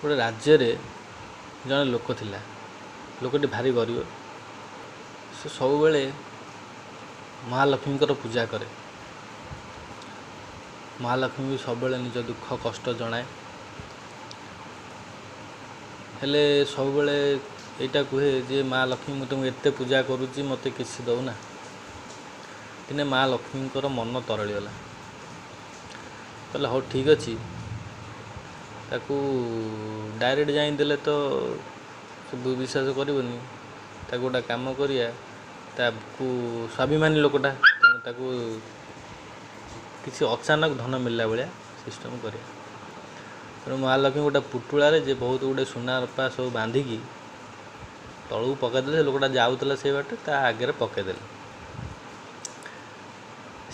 गोटे राज्य रे जड़े लोक थिला लोकटी भारी गरीब से सब बेले महालक्ष्मी पूजा करे। महालक्ष्मी भी सब बेले निज दुख कष्ट जनाए हेले सब बेले यहाँ कहे जे माँ लक्ष्मी मुझे तुमको एत पूजा करुच्ची मत किसी दौना। दिने माँ लक्ष्मी मन तरलीगला कहला हो ठीक अच्छी ताकू डायरेक्ट जादेले तो विश्वास करनी गोटे कम करिया ताकू स्वाभिमानी लोकटा ताकू किसी अचानक धन मिलला भाया सिस्टम करिया। तेणु महालक्ष्मी गोटे पुटुला जे बहुत गुटे सुना रूपा सब बांधिकी तलू पकईदे लोकटा जाऊला से बाटे ता आगे पकईदे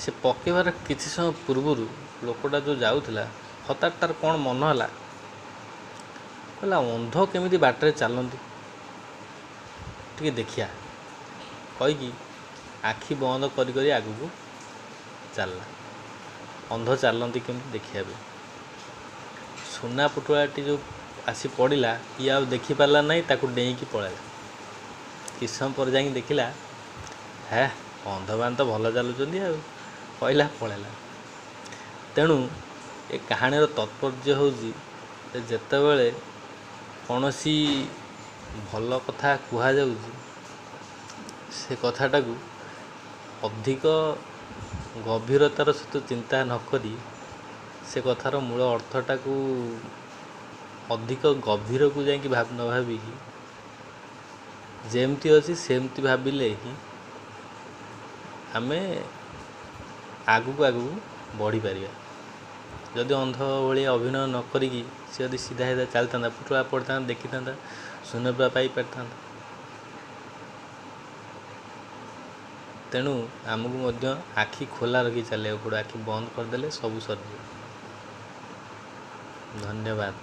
से पकेबार किसी समय पूर्वर लोकटा जो जाऊला हठात तार कौन मन है कहला अंध केमी बाटर चलती टे देखिया कहीकि आखि बंद करी आगू चलला अंध चलती केमी देखिया भी सुना पुटुलाटी जो आसी पड़ा ये आ देखी पारा ना ताकू डेईकी पलैला किस समय पर जा देखला है अंध बान तो भल चलुँच कहला पलैला। तेणु ए कहानी तात्पर्य हूँ जितेबले कौन सी भल कथा कह से कथाटा को अधिक गभीरतार सहित चिंता नक से कथार मूल अर्थटा को अधिक गभीर को जाकि न भाविकी जेमती अच्छी सेमती भाविले ही आमे आगू बढ़ी पारिया। जदि अंध भाई अभिनय न करिकी सी यदि सीधा सीधा चलता पुटुला पड़ता देखी था सुनवा पाई पारि। तेणु आमको आखि खोला रखी चलिए पड़े आखि बंद करदे सब सर। धन्यवाद।